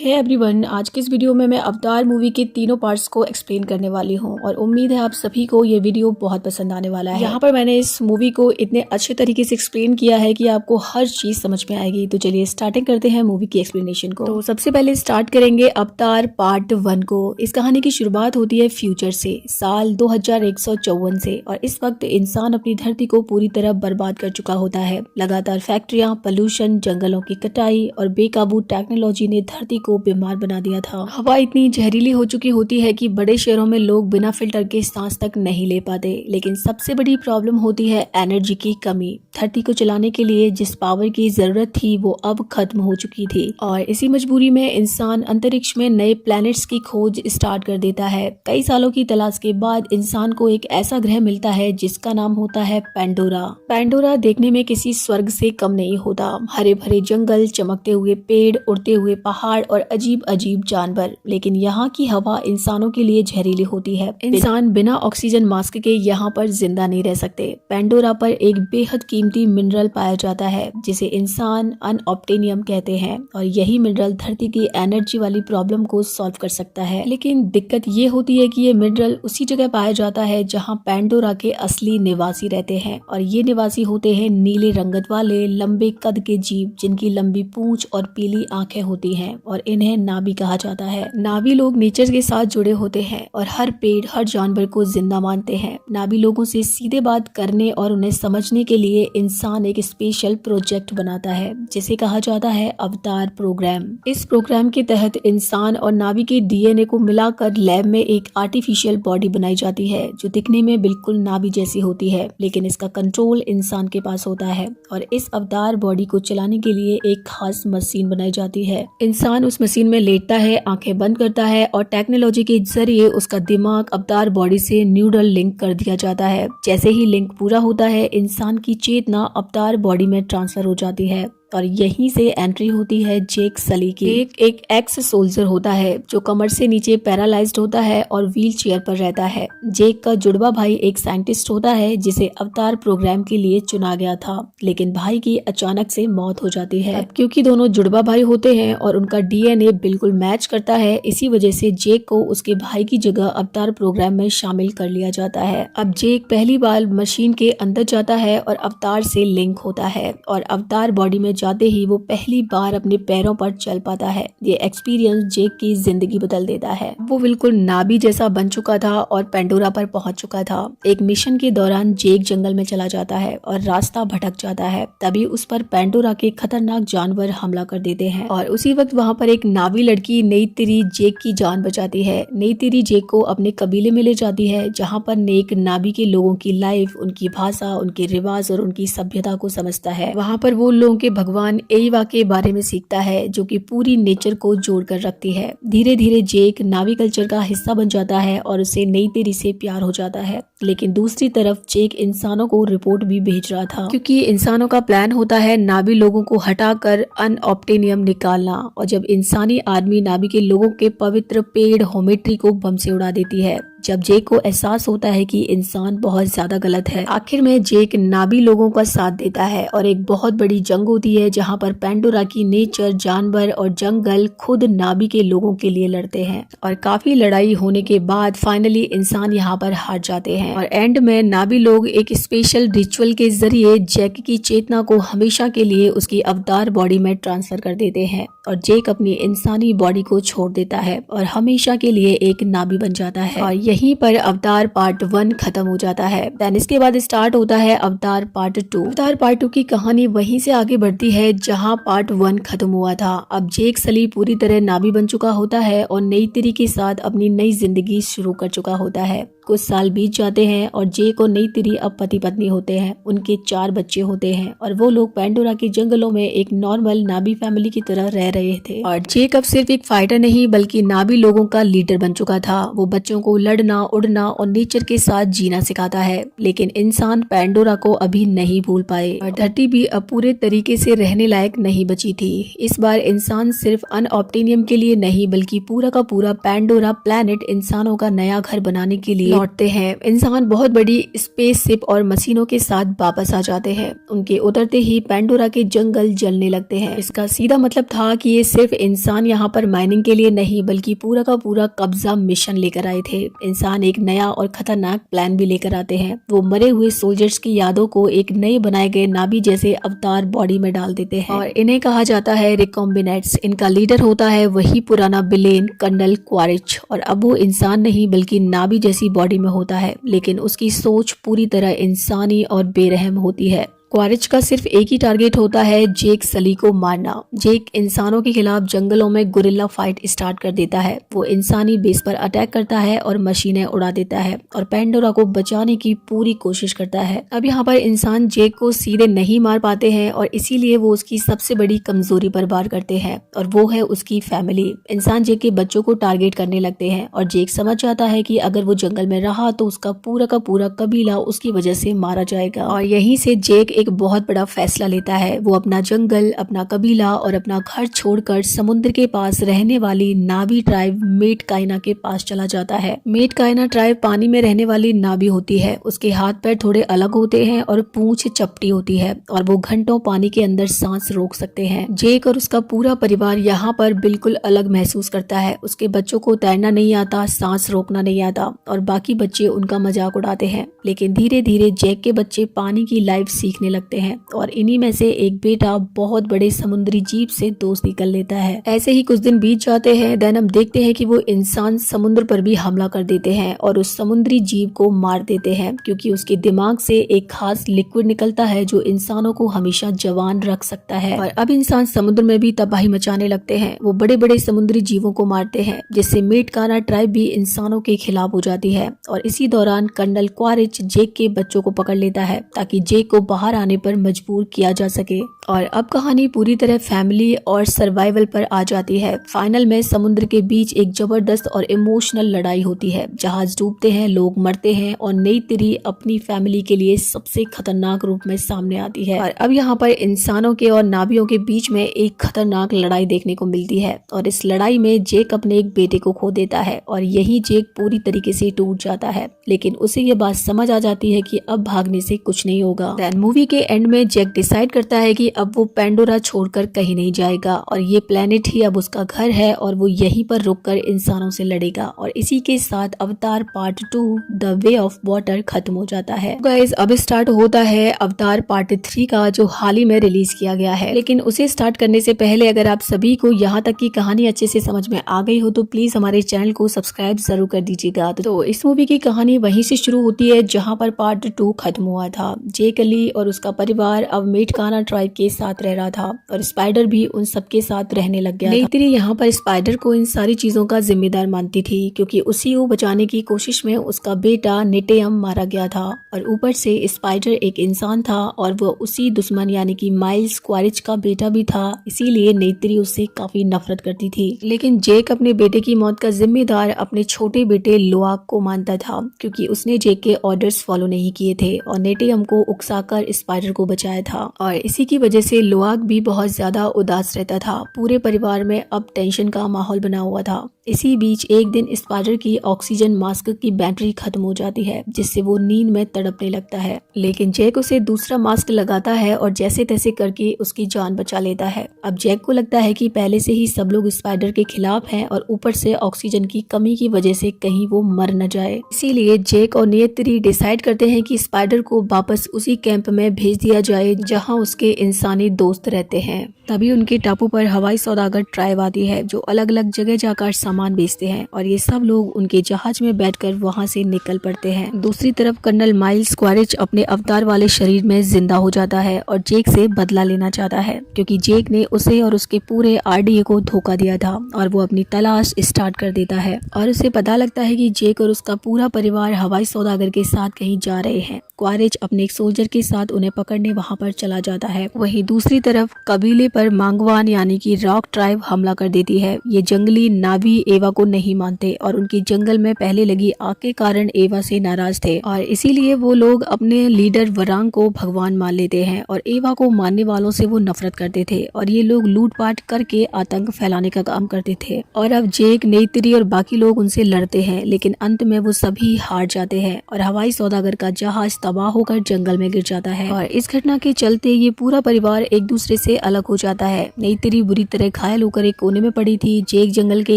Hey everyone, आज के इस वीडियो में मैं अवतार मूवी के तीनों पार्ट्स को एक्सप्लेन करने वाली हूं और उम्मीद है आप सभी को ये वीडियो बहुत पसंद आने वाला है। यहाँ पर मैंने इस मूवी को इतने अच्छे तरीके से एक्सप्लेन किया है कि आपको हर चीज समझ में आएगी। तो चलिए स्टार्टिंग करते हैं मूवी की एक्सप्लेनेशन को। तो सबसे पहले स्टार्ट करेंगे अवतार पार्ट 1 को। इस कहानी की शुरुआत होती है फ्यूचर से, साल 2154 से, और इस वक्त इंसान अपनी धरती को पूरी तरह बर्बाद कर चुका होता है। लगातार फैक्ट्रियां, पोल्यूशन, जंगलों की कटाई और बेकाबू टेक्नोलॉजी ने धरती को बीमार बना दिया था। हवा इतनी जहरीली हो चुकी होती है कि बड़े शहरों में लोग बिना फिल्टर के सांस तक नहीं ले पाते। लेकिन सबसे बड़ी प्रॉब्लम होती है एनर्जी की कमी। धरती को चलाने के लिए जिस पावर की जरूरत थी वो अब खत्म हो चुकी थी और इसी मजबूरी में इंसान अंतरिक्ष में नए प्लैनेट्स की खोज स्टार्ट कर देता है। कई सालों की तलाश के बाद इंसान को एक ऐसा ग्रह मिलता है जिसका नाम होता है पेंडोरा। पेंडोरा देखने में किसी स्वर्ग से कम नहीं होता। हरे भरे जंगल, चमकते हुए पेड़, उड़ते हुए पहाड़ और अजीब अजीब जानवर। लेकिन यहाँ की हवा इंसानों के लिए जहरीली होती है। इंसान बिना ऑक्सीजन मास्क के यहाँ पर जिंदा नहीं रह सकते। पेंडोरा पर एक बेहद कीमती मिनरल पाया जाता है जिसे इंसान अनऑब्टेनियम कहते हैं और यही मिनरल धरती की एनर्जी वाली प्रॉब्लम को सॉल्व कर सकता है। लेकिन दिक्कत ये होती है कि ये मिनरल उसी जगह पाया जाता है जहाँ पेंडोरा के असली निवासी रहते हैं और ये निवासी होते हैं नीले रंगत वाले लंबे कद के जीव जिनकी लंबी पूंछ और पीली आंखें होती हैं और इन्हें नावी कहा जाता है। नावी लोग नेचर के साथ जुड़े होते हैं और हर पेड़, हर जानवर को जिंदा मानते हैं। नावी लोगों से सीधे बात करने और उन्हें समझने के लिए इंसान एक स्पेशल प्रोजेक्ट बनाता है जिसे कहा जाता है अवतार प्रोग्राम। इस प्रोग्राम के तहत इंसान और नावी के डीएनए को मिलाकर लैब में एक आर्टिफिशियल बॉडी बनाई जाती है जो दिखने में बिल्कुल नावी जैसी होती है, लेकिन इसका कंट्रोल इंसान के पास होता है और इस अवतार बॉडी को चलाने के लिए एक खास मशीन बनाई जाती है। इंसान उस मशीन में लेटता है, आंखें बंद करता है और टेक्नोलॉजी के जरिए उसका दिमाग अवतार बॉडी से न्यूरल लिंक कर दिया जाता है। जैसे ही लिंक पूरा होता है, इंसान की चेतना अवतार बॉडी में ट्रांसफर हो जाती है और यहीं से एंट्री होती है जेक सली की। एक एक्स सोल्जर होता है जो कमर से नीचे पैरालाइज्ड होता है और व्हील चेयर पर रहता है। जेक का जुड़वा भाई एक साइंटिस्ट होता है जिसे अवतार प्रोग्राम के लिए चुना गया था, लेकिन भाई की अचानक से मौत हो जाती है। अब क्योंकि दोनों जुड़वा भाई होते हैं और उनका डीएनए बिल्कुल मैच करता है, इसी वजह से जेक को उसके भाई की जगह अवतार प्रोग्राम में शामिल कर लिया जाता है। अब जेक पहली बार मशीन के अंदर जाता है और अवतार से लिंक होता है और अवतार बॉडी में जाते ही वो पहली बार अपने पैरों पर चल पाता है। ये एक्सपीरियंस जेक की जिंदगी बदल देता है। वो बिल्कुल नावी जैसा बन चुका था और पेंडोरा पर पहुंच चुका था। एक मिशन के दौरान जेक जंगल में चला जाता है और रास्ता भटक जाता है। तभी उस पर पेंडोरा के खतरनाक जानवर हमला कर देते हैं और उसी वक्त वहाँ पर एक नावी लड़की नई तिरी जेक की जान बचाती है। नई तिरी जेक को अपने कबीले में ले जाती है जहाँ पर नेक नावी के लोगों की लाइफ, उनकी भाषा, उनके रिवाज और उनकी सभ्यता को समझता है। वहाँ पर वो लोगों के भगवान एवा के बारे में सीखता है जो कि पूरी नेचर को जोड़ कर रखती है। धीरे धीरे जेक नावी कल्चर का हिस्सा बन जाता है और उसे नई तिरी से प्यार हो जाता है। लेकिन दूसरी तरफ जेक इंसानों को रिपोर्ट भी भेज रहा था क्योंकि इंसानों का प्लान होता है नावी लोगों को हटाकर अनऑब्टेनियम निकालना, और जब इंसानी आदमी नावी के लोगों के पवित्र पेड़ होमेट्री को बम से उड़ा देती है। जब जेक को एहसास होता है कि इंसान बहुत ज्यादा गलत है, आखिर में जेक नावी लोगों का साथ देता है और एक बहुत बड़ी जंग होती है जहां पर पेंडोरा की नेचर, जानवर और जंगल खुद नावी के लोगों के लिए लड़ते हैं और काफी लड़ाई होने के बाद फाइनली इंसान यहां पर हार जाते हैं और एंड में नावी लोग एक स्पेशल रिचुअल के जरिए जेक की चेतना को हमेशा के लिए उसकी अवतार बॉडी में ट्रांसफर कर देते हैं और जेक अपनी इंसानी बॉडी को छोड़ देता है और हमेशा के लिए एक नावी बन जाता है और यहीं पर अवतार पार्ट 1 खत्म हो जाता है। देन इसके बाद स्टार्ट होता है अवतार पार्ट 2। अवतार पार्ट 2 की कहानी वहीं से आगे बढ़ती है जहां पार्ट 1 खत्म हुआ था। अब जेक सली पूरी तरह नावी बन चुका होता है और नई तिरी के साथ अपनी नई जिंदगी शुरू कर चुका होता है। कुछ साल बीत जाते हैं और जेक और नई तिरी अब पति पत्नी होते हैं। उनके 4 बच्चे होते हैं और वो लोग पेंडोरा के जंगलों में एक नॉर्मल नावी फैमिली की तरह रह रहे थे और जेक अब सिर्फ एक फाइटर नहीं बल्कि नावी लोगों का लीडर बन चुका था। वो बच्चों को लड़ना, उड़ना और नेचर के साथ जीना सिखाता है। लेकिन इंसान पेंडोरा को अभी नहीं भूल पाए और धरती भी अब पूरे तरीके से रहने लायक नहीं बची थी। इस बार इंसान सिर्फ अनऑब्टेनियम के लिए नहीं बल्कि पूरा का पूरा पेंडोरा प्लैनेट इंसानों का नया घर बनाने के लिए लौटते हैं। इंसान इंसान बहुत बड़ी स्पेसशिप और मशीनों के साथ वापस आ जाते हैं। उनके उतरते ही पेंडोरा के जंगल जलने लगते हैं। इसका सीधा मतलब था कि ये सिर्फ इंसान यहाँ पर माइनिंग के लिए नहीं बल्कि पूरा का पूरा कब्जा मिशन लेकर आए थे। इंसान एक नया और खतरनाक प्लान भी लेकर आते हैं। वो मरे हुए सोल्जर्स की यादों को एक नए बनाए गए नाभी जैसे अवतार बॉडी में डाल देते हैं और इन्हें कहा जाता है रिकॉम्बिनेट्स। इनका लीडर होता है वही पुराना विलेन कर्नल क्वारिच और अब वो इंसान नहीं बल्कि नाभी जैसी बॉडी में होता है, लेकिन उसकी सोच पूरी तरह इंसानी और बेरहम होती है। क्वारिच का सिर्फ एक ही टारगेट होता है, जेक सली को मारना। जेक इंसानों के खिलाफ जंगलों में गुरिल्ला फाइट स्टार्ट कर देता है। वो इंसानी बेस पर अटैक करता है और मशीनें उड़ा देता है और पेंडोरा को बचाने की पूरी कोशिश करता है। अब यहाँ पर इंसान जेक को सीधे नहीं मार पाते हैं और इसीलिए वो उसकी सबसे बड़ी कमजोरी पर वार करते हैं और वो है उसकी फैमिली। इंसान जेक के बच्चों को टारगेट करने लगते हैं और जेक समझ जाता है कि अगर वो जंगल में रहा तो उसका पूरा का पूरा कबीला उसकी वजह से मारा जाएगा और यहीं से जेक एक बहुत बड़ा फैसला लेता है। वो अपना जंगल, अपना कबीला और अपना घर छोड़कर समुद्र के पास रहने वाली नावी ट्राइब मेट काइना के पास चला जाता है। मेट काइना ट्राइब पानी में रहने वाली नावी होती है। उसके हाथ पैर थोड़े अलग होते हैं और पूंछ चपटी होती है और वो घंटों पानी के अंदर सांस रोक सकते हैं। जेक और उसका पूरा परिवार यहाँ पर बिल्कुल अलग महसूस करता है। उसके बच्चों को तैरना नहीं आता, सांस रोकना नहीं आता और बाकी बच्चे उनका मजाक उड़ाते हैं। लेकिन धीरे धीरे जेक के बच्चे पानी की लाइफ सीखने लगते हैं और इन्हीं में से एक बेटा बहुत बड़े समुद्री जीव से दोस्ती कर लेता है। ऐसे ही कुछ दिन बीत जाते हैं। देन हम देखते हैं कि वो इंसान समुद्र पर भी हमला कर देते हैं और उस समुद्री जीव को मार देते हैं क्योंकि उसके दिमाग से एक खास लिक्विड निकलता है जो इंसानों को हमेशा जवान रख सकता है। और अब इंसान समुद्र में भी तबाही मचाने लगते हैं। वो बड़े बड़े समुद्री जीवों को मारते हैं जिससे मेट काइना ट्राइब भी इंसानों के खिलाफ हो जाती है और इसी दौरान कर्नल क्वारिच जेक के बच्चों को पकड़ लेता है ताकि जेक को बाहर आने पर मजबूर किया जा सके। और अब कहानी पूरी तरह फैमिली और सर्वाइवल पर आ जाती है। फाइनल में समुद्र के बीच एक जबरदस्त और इमोशनल लड़ाई होती है। जहाज डूबते हैं, लोग मरते हैं और नई तिरी अपनी फैमिली के लिए सबसे खतरनाक रूप में सामने आती है। और अब यहाँ पर इंसानों के और नावियों के बीच में एक खतरनाक लड़ाई देखने को मिलती है और इस लड़ाई में जेक अपने एक बेटे को खो देता है और यही जेक पूरी तरीके से टूट जाता है। लेकिन उसे ये बात समझ आ जाती है कि अब भागने से कुछ नहीं होगा। देन मूवी के एंड में जेक डिसाइड करता है कि अब वो पेंडोरा छोड़कर कहीं नहीं जाएगा और ये प्लेनेट ही अब उसका घर है और वो यहीं पर रुककर इंसानों से लड़ेगा। और इसी के साथ अवतार part 2 the way of water खत्म हो जाता है। गाइस अब स्टार्ट होता है अवतार पार्ट 3 का जो हाल ही में रिलीज किया गया है। लेकिन उसे स्टार्ट करने से पहले अगर आप सभी को यहाँ तक की कहानी अच्छे से समझ में आ गई हो तो प्लीज हमारे चैनल को सब्सक्राइब जरूर कर दीजिएगा। तो इस मूवी की कहानी वहीं से शुरू होती है जहाँ पर पार्ट 2 खत्म हुआ था। जेक अली और उसका परिवार अब मेट काइना ट्राइब के साथ रह रहा था और स्पाइडर भी उन सबके साथ रहने लग गया था। तेरी यहाँ पर स्पाइडर को इन सारी चीजों का जिम्मेदार मानती थी क्योंकि उसी को बचाने की कोशिश में उसका बेटा नेटेयम मारा गया था और ऊपर से स्पाइडर एक इंसान था और वो उसी दुश्मन यानी कि माइल्स क्वारिच का बेटा भी था, इसीलिए नेत्री उससे काफी नफरत करती थी। लेकिन जेक अपने बेटे की मौत का जिम्मेदार अपने छोटे बेटे लोआक को मानता था क्योंकि उसने जेक के ऑर्डर्स फॉलो नहीं किए थे और नेटेयम को उकसाकर स्पाइडर को बचाया था और इसी की वजह से लोआक भी बहुत ज्यादा उदास रहता था। पूरे परिवार में अब टेंशन का माहौल बना हुआ था। इसी बीच एक दिन स्पाइडर की ऑक्सीजन मास्क की बैटरी खत्म हो जाती है जिससे वो नींद में तड़पने लगता है। लेकिन जैक उसे दूसरा मास्क लगाता है और जैसे तैसे करके उसकी जान बचा लेता है। अब जैक को लगता है कि पहले से ही सब लोग स्पाइडर के खिलाफ हैं और ऊपर से ऑक्सीजन की कमी की वजह से कहीं वो मर न जाए। इसीलिए जैक और नेत्री डिसाइड करते हैं कि स्पाइडर को वापस उसी कैंप में भेज दिया जाए जहाँ उसके इंसानी दोस्त रहते हैं। तभी उनके टापू पर हवाई सौदागर ट्राइब आती है जो अलग अलग जगह जाकर सामान बेचते हैं और ये सब लोग उनके जहाज में बैठकर वहां से निकल पड़ते हैं। दूसरी तरफ कर्नल माइल्स क्वारिच अपने अवतार वाले शरीर में जिंदा हो जाता है और जेक से बदला लेना चाहता है क्योंकि जेक ने उसे और उसके पूरे आरडीए को धोखा दिया था और वो अपनी तलाश स्टार्ट कर देता है और उसे पता लगता है कि जेक और उसका पूरा परिवार हवाई सौदागर के साथ कहीं जा रहे हैं क्वारिच अपने एक सोल्जर के साथ उन्हें पकड़ने वहां पर चला जाता है। वहीं दूसरी तरफ कबीले पर मांगवान यानी कि रॉक ट्राइब हमला कर देती है। ये जंगली नावी एवा को नहीं मानते और उनकी जंगल में पहले लगी आग के कारण एवा से नाराज थे और इसीलिए वो लोग अपने लीडर वरांग को भगवान मान लेते हैं और एवा को मानने वालों से वो नफरत करते थे और ये लोग लूटपाट करके आतंक फैलाने का काम करते थे। और अब जेक, नेइतिरी और बाकी लोग उनसे लड़ते हैं, लेकिन अंत में वो सभी हार जाते हैं और हवाई सौदागर का जहाज तबाह होकर जंगल में गिर जाता है। और इस घटना के चलते ये पूरा परिवार एक दूसरे से अलग हो जाता है। नेइतिरी बुरी तरह घायल होकर एक कोने में पड़ी थी, जेक जंगल के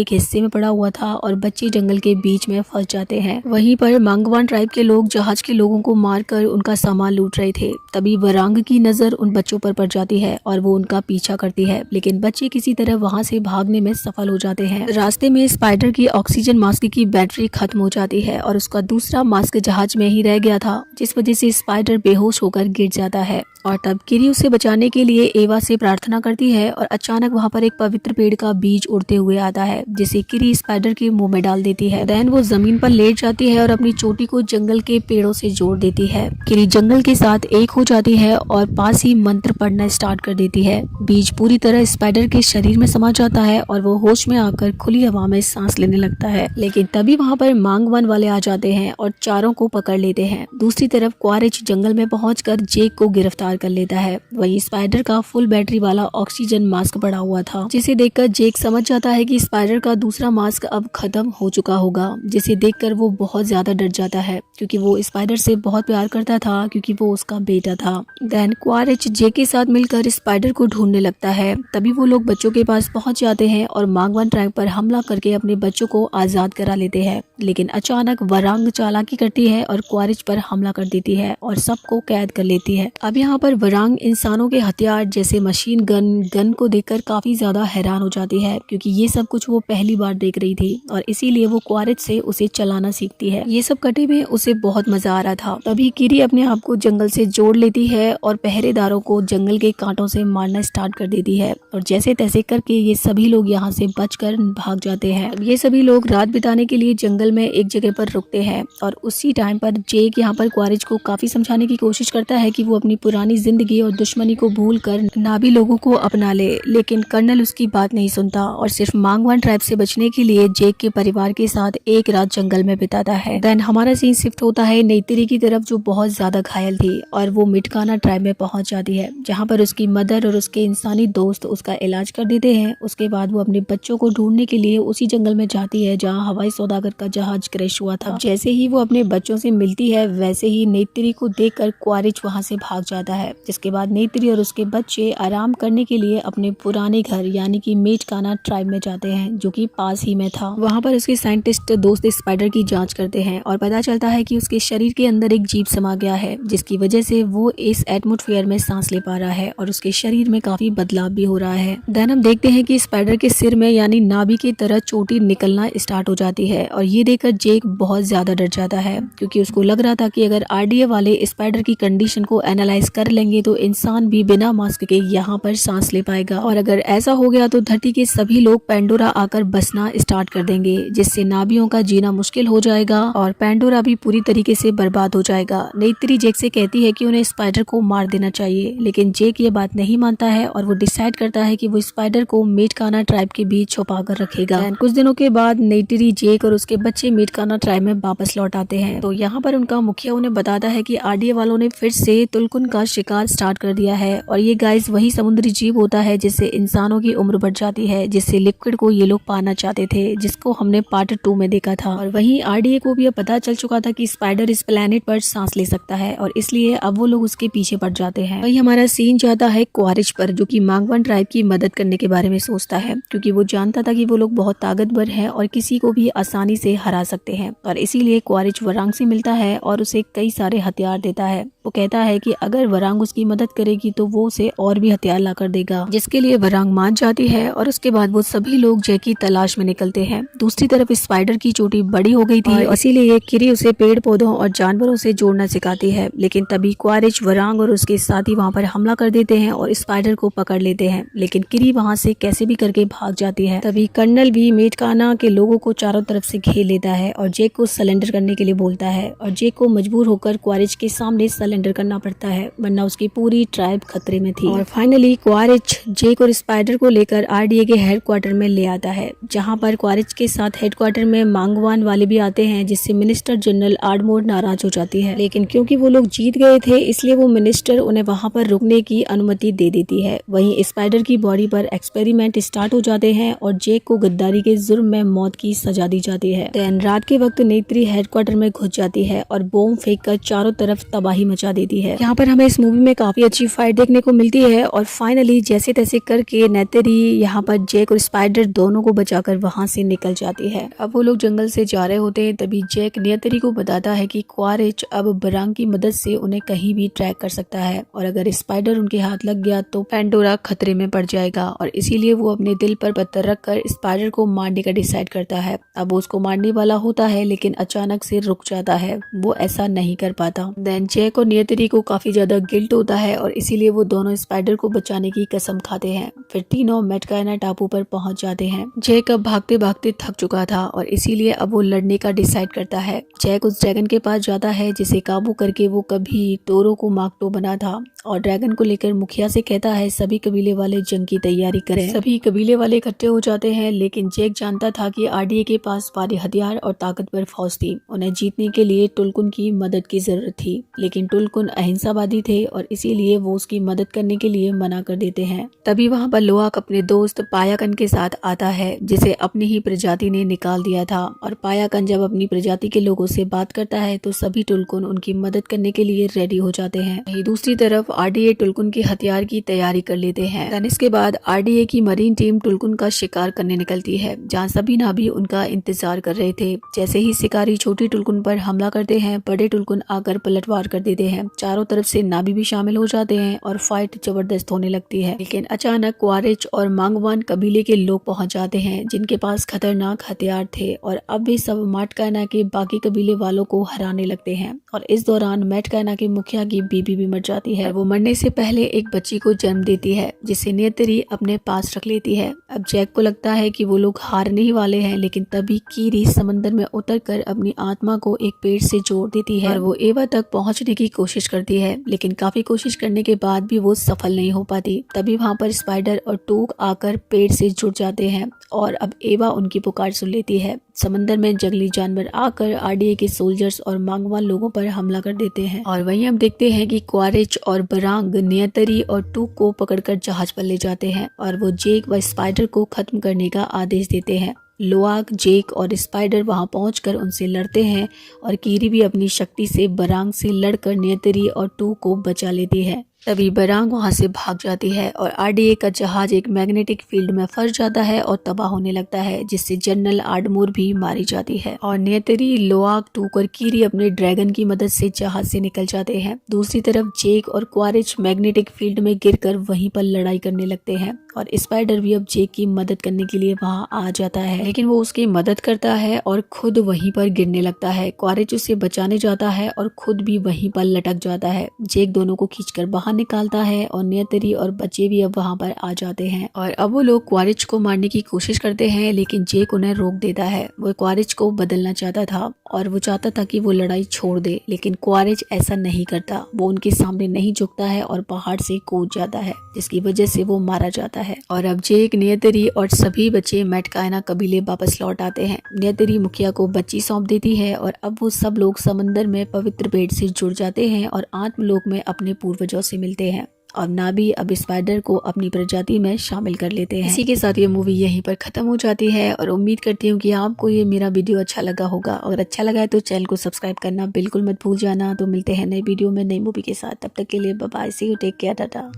एक हिस्से में पड़ा हुआ था और बच्चे जंगल के बीच में फंस जाते हैं। वहीं पर मांगवान ट्राइब के लोग जहाज के लोगों को मारकर उनका सामान लूट रहे थे। तभी वरांग की नजर उन बच्चों पर पड़ जाती है और वो उनका पीछा करती है, लेकिन बच्चे किसी तरह वहां से भागने में सफल हो जाते हैं। रास्ते में स्पाइडर की ऑक्सीजन मास्क की बैटरी खत्म हो जाती है और उसका दूसरा मास्क जहाज में ही रह गया था, जिस वजह से स्पाइडर बेहोश होकर गिर जाता है। और तब किरी उसे बचाने के लिए एवा से प्रार्थना करती है और अचानक वहाँ पर एक पवित्र पेड़ का बीज उड़ते हुए आता है, जिसे किरी स्पाइडर के मुंह में डाल देती है। देन वो जमीन पर लेट जाती है और अपनी चोटी को जंगल के पेड़ों से जोड़ देती है। किरी जंगल के साथ एक हो जाती है और पास ही मंत्र पढ़ना स्टार्ट कर देती है। बीज पूरी तरह स्पाइडर के शरीर में समा जाता है और वो होश में आकर खुली हवा में सांस लेने लगता है। लेकिन तभी वहाँ पर मांगवान वाले आ जाते हैं और चारों को पकड़ लेते हैं। दूसरी तरफ क्वारिच जंगल में पहुंचकर जेक को गिरफ्तार कर लेता है। वहीं स्पाइडर का फुल बैटरी वाला ऑक्सीजन मास्क पड़ा हुआ था, जिसे देखकर जेक समझ जाता है कि स्पाइडर का दूसरा मास्क अब खत्म हो चुका होगा, जिसे देखकर वो बहुत ज्यादा डर जाता है क्योंकि वो स्पाइडर से बहुत प्यार करता था, क्योंकि वो उसका बेटा था। देन क्वारिच जेक के साथ मिलकर स्पाइडर को ढूंढने लगता है। तभी वो लोग बच्चों के पास पहुंच जाते हैं और मांगवान ट्राइब पर हमला करके अपने बच्चों को आजाद करा लेते हैं। लेकिन अचानक वरांग चालाकी करती है और क्वारिच पर हमला कर देती है और सबको कैद कर लेती है। अब यहाँ पर वरांग इंसानों के हथियार जैसे मशीन गन को देखकर काफी ज्यादा हैरान हो जाती है, क्योंकि ये सब कुछ वो पहली बार देख रही थी और इसीलिए वो क्वारिच से उसे चलाना सीखती है। ये सब कटे में उसे बहुत मजा आ रहा था। तभी किरी अपने आप को जंगल से जोड़ लेती है और पहरेदारों को जंगल के कांटों से मारना स्टार्ट कर देती है और जैसे तैसे करके ये सभी लोग यहाँ से बचकर भाग जाते हैं। ये सभी लोग रात बिताने के लिए जंगल में एक जगह पर रुकते हैं और उसी टाइम पर जेक यहाँ पर क्वारिच को काफी समझाने की कोशिश करता है कि वो अपनी पुरानी जिंदगी और दुश्मनी को भूलकर नाभी लोगों को अपना ले, लेकिन कर्नल उसकी बात नहीं सुनता और सिर्फ मांगवान ट्राइब से बचने के लिए जेक के परिवार के साथ एक रात जंगल में बिताता है। देन हमारा सीन शिफ्ट होता है नेइतिरी की तरफ, जो बहुत ज्यादा घायल थी और वो मिटकाना ट्राइब में पहुंच जाती है, जहाँ पर उसकी मदर और उसके इंसानी दोस्त उसका इलाज कर देते हैं। उसके बाद वो अपने बच्चों को ढूंढने के लिए उसी जंगल में जाती है जहाँ हवाई सौदागर का जहाज क्रैश हुआ था। जैसे ही वो अपने बच्चों से मिलती है, वैसे ही नेइतिरी को देखकर क्वारिच वहाँ से भाग जाता है। जिसके बाद नेइतिरी और उसके बच्चे आराम करने के लिए अपने पुराने घर यानी कि मेटकाना ट्राइब में जाते हैं, जो कि पास ही में था। वहाँ पर उसके साइंटिस्ट दोस्त स्पाइडर की जांच करते हैं और पता चलता है कि उसके शरीर के अंदर एक जीव समा गया है, जिसकी वजह से वो इस एटमॉस्फेयर में सांस ले पा रहा है और उसके शरीर में काफी बदलाव भी हो रहा है। देन हम देखते हैं कि स्पाइडर के सिर में यानी नाभि की तरह चोटी निकलना स्टार्ट हो जाती है और ये देखकर जेक बहुत ज्यादा डर जाता है, क्योंकि उसको लग रहा था कि अगर आरडीए वाले स्पाइडर की कंडीशन को एनालाइज कर लेंगे तो इंसान भी बिना मास्क के यहाँ पर सांस ले पाएगा और अगर ऐसा हो गया तो धरती के सभी लोग पेंडोरा आकर बसना स्टार्ट कर देंगे, जिससे नाभियों का जीना मुश्किल हो जाएगा और पेंडोरा भी पूरी तरीके से बर्बाद हो जाएगा। नेइतिरी जेक से कहती है कि उन्हें स्पाइडर को मार देना चाहिए, लेकिन जेक ये बात नहीं मानता है और वो डिसाइड करता है कि वो स्पाइडर को मेटकाना ट्राइब के बीच छुपा कर रखेगा। कुछ दिनों के बाद नेइतिरी, जेक और उसके बच्चे मेटकाना ट्राइब में वापस लौट आते हैं, तो यहाँ पर उनका मुखिया उन्हें बताता है कि आरडीए वालों ने फिर से तुलकुन का शिकार स्टार्ट कर दिया है और ये गाइस वही समुद्री जीव होता है जिससे इंसानों की उम्र बढ़ जाती है, जिससे लिक्विड को ये लोग पाना चाहते थे, जिसको हमने पार्ट 2 में देखा था। और वहीं आरडीए को भी अब पता चल चुका था कि स्पाइडर इस प्लेनेट पर सांस ले सकता है और इसलिए अब वो लोग उसके पीछे पड़ जाते हैं। वही हमारा सीन जाता है क्वारिच पर, जो कि मांगवान ट्राइब की मदद करने के बारे में सोचता है, क्योंकि वो जानता था कि वो लोग बहुत ताकतवर है और किसी को भी आसानी से हरा सकते हैं और इसीलिए क्वारिच वरांग से मिलता है और उसे कई सारे हथियार देता है। वो कहता है कि अगर वरांग उसकी मदद करेगी तो वो उसे और भी हथियार ला कर देगा, जिसके लिए वरांग मान जाती है और उसके बाद वो सभी लोग जैक की तलाश में निकलते हैं। दूसरी तरफ स्पाइडर की चोटी बड़ी हो गई थी, इसीलिए किरी उसे पेड़ पौधों और जानवरों से जोड़ना सिखाती है। लेकिन तभी क्वारिच, वरांग और उसके साथी वहाँ पर हमला कर देते हैं और स्पाइडर को पकड़ लेते हैं। लेकिन किरी वहाँ से कैसे भी करके भाग जाती है। तभी कर्नल भी मेटकाना के लोगों को चारों तरफ से घेर लेता है और जेक को सरेंडर करने के लिए बोलता है और जेक को मजबूर होकर क्वारिच के सामने सरेंडर करना पड़ता है, वरना उसकी पूरी ट्राइब खतरे में थी। और फाइनली क्वारिच जेक और स्पाइडर को लेकर आरडीए के हेडक्वार्टर में ले आता है, जहाँ पर क्वारिच के साथ हेडक्वार्टर में मांगवान वाले भी आते हैं, जिससे मिनिस्टर जनरल आर्डमोर नाराज हो जाती है। लेकिन क्योंकि वो लोग जीत गए थे इसलिए वो मिनिस्टर उन्हें वहाँ पर रुकने की अनुमति दे देती है। वहीं स्पाइडर की बॉडी पर एक्सपेरिमेंट स्टार्ट हो जाते हैं और जेक को गद्दारी के जुर्म में मौत की सजा दी जाती है। देन रात के वक्त नेत्री हेडक्वार्टर में घुस जाती है और बॉम्ब फेंककर चारों तरफ तबाही मचा देती है। यहाँ पर हमें इस मूवी में काफी अच्छी फाइट देखने को मिलती है और फाइनली जैसे तैसे करके नेत्री यहाँ पर जेक और स्पाइडर दोनों को बचाकर वहाँ से निकल जाती है। अब वो लोग जंगल से जा रहे होते हैं, तभी जेक नेत्री को बताता है कि क्वारिच अब वरांग की मदद से उन्हें कहीं भी ट्रैक कर सकता है और अगर स्पाइडर उनके हाथ लग गया तो पेंडोरा खतरे में पड़ जाएगा और इसीलिए वो अपने दिल पर पत्थर रखकर स्पाइडर को मारने का डिसाइड करता है। अब वो उसको मारने वाला होता है लेकिन अचानक से रुक जाता है, वो ऐसा नहीं कर पाता। देन जेक और नेत्री को काफी ज्यादा गिल्ट होता है और इसीलिए वो दोनों स्पाइडर को बचाने की कसम खाते हैं। फिर तीनों मेटकाना टापू पर पहुंच जाते हैं। जेक अब भागते भागते थक चुका था और इसीलिए अब वो लड़ने का डिसाइड करता है। जेक उस ड्रैगन के पास जाता है जिसे काबू करके वो कभी टोरो को मार्क्टो बना था और ड्रैगन को लेकर मुखिया से कहता है सभी कबीले वाले जंग की तैयारी करें। सभी कबीले वाले इकट्ठे हो जाते हैं, लेकिन जेक जानता था कि आरडीए के पास भारी हथियार और ताकतवर फौज थी। उन्हें जीतने के लिए टुलकुन की मदद की जरूरत थी, लेकिन टुलकुन अहिंसावादी थे और इसीलिए वो उसकी मदद करने के लिए मना कर देते हैं। तभी वहाँ पर लोआक अपने दोस्त पायाकन के साथ आता है, जिसे अपनी ही प्रजाति ने निकाल दिया था और पायाकन जब अपनी प्रजाति के लोगों से बात करता है तो सभी टुलकुन उनकी मदद करने के लिए रेडी हो जाते हैं। वहीं दूसरी तरफ आरडीए टुलकुन के हथियार की तैयारी कर लेते हैं। देन इसके बाद आरडीए की मरीन टीम टुलकुन का शिकार करने निकलती है, जहाँ सभी नाभी उनका इंतजार कर रहे थे। जैसे ही शिकारी छोटी टुलकुन पर हमला करते हैं, बड़े टुलकुन आकर पलटवार कर देते हैं। चारों तरफ से नाभी भी शामिल हो जाते हैं और फाइट जबरदस्त होने लगती है। लेकिन अचानक क्वारिच और मांगवान कबीले के लोग पहुंच जाते हैं, जिनके पास खतरनाक हथियार थे और अब भी सब मेटकाना के बाकी कबीले वालों को हराने लगते हैं। और इस दौरान मेटकाना के मुखिया की बीबी भी मर जाती है। वो मरने से पहले एक बच्ची को जन्म देती है, जिसे नेत्री अपने पास रख लेती है। अब जैक को लगता है कि वो लोग हारने ही वाले हैं, लेकिन तभी कीरी समंदर में उतरकर अपनी आत्मा को एक पेड़ से जोड़ देती है और वो एवा तक पहुंचने की कोशिश करती है, लेकिन काफी कोशिश करने के बाद भी वो सफल नहीं हो पाती। तभी वहाँ पर स्पाइडर और टूक आकर पेड़ से जुड़ जाते हैं और अब एवा उनकी पुकार सुन लेती है। समंदर में जंगली जानवर आकर आरडीए के सोल्जर्स और मांगवान लोगों पर हमला कर देते हैं और वहीं हम देखते हैं कि क्वारिच और बरांग नेत्री और टूक को पकड़कर जहाज पर ले जाते हैं और वो जेक व स्पाइडर को खत्म करने का आदेश देते हैं। लोआक, जेक और स्पाइडर वहां पहुंचकर उनसे लड़ते हैं और कीरी भी अपनी शक्ति से बरांग से लड़कर नेत्री और टूक को बचा लेती है। तभी बरांग वहां से भाग जाती है और आरडीए का जहाज एक मैग्नेटिक फील्ड में फंस जाता है और तबाह होने लगता है, जिससे जनरल आर्डमोर भी मारी जाती है और नेत्री, लोआक, टूक और कीरी अपने ड्रैगन की मदद से जहाज से निकल जाते हैं। दूसरी तरफ जेक और क्वारिच मैग्नेटिक फील्ड में गिरकर वहीं पर लड़ाई करने लगते हैं और स्पाइडर भी अब जेक की मदद करने के लिए वहां आ जाता है, लेकिन वो उसकी मदद करता है और खुद वहीं पर गिरने लगता है। क्वारिच उसे बचाने जाता है और खुद भी वहीं पर लटक जाता है। जेक दोनों को खींचकर बाहर निकालता है और नेत्री और बच्चे भी अब वहां पर आ जाते हैं और अब वो लोग क्वारिच को मारने की कोशिश करते हैं, लेकिन जेक उन्हें रोक देता है। वो क्वारिच को बदलना चाहता था और वो चाहता था कि वो लड़ाई छोड़ दे, लेकिन क्वारिच ऐसा नहीं करता। वो उनके सामने नहीं झुकता है और पहाड़ से कूद जाता है, जिसकी वजह से वो मारा जाता है। और अब जेक, नेत्री और सभी बच्चे मेटकाना कबीले वापस लौट आते हैं। नेत्री मुखिया को बच्ची सौंप देती है और अब वो सब लोग समंदर में पवित्र पेड़ से जुड़ जाते हैं और आत्मलोक में अपने पूर्वजों से मिलते हैं और नाभी अब स्पाइडर को अपनी प्रजाति में शामिल कर लेते हैं। इसी के साथ ये मूवी यहीं पर खत्म हो जाती है और उम्मीद करती हूँ कि आपको ये मेरा वीडियो अच्छा लगा होगा। अगर अच्छा लगा है तो चैनल को सब्सक्राइब करना बिल्कुल मत भूल जाना। तो मिलते हैं नई वीडियो में नई मूवी के साथ, तब तक के लिए bye bye, see you, take care, Tata.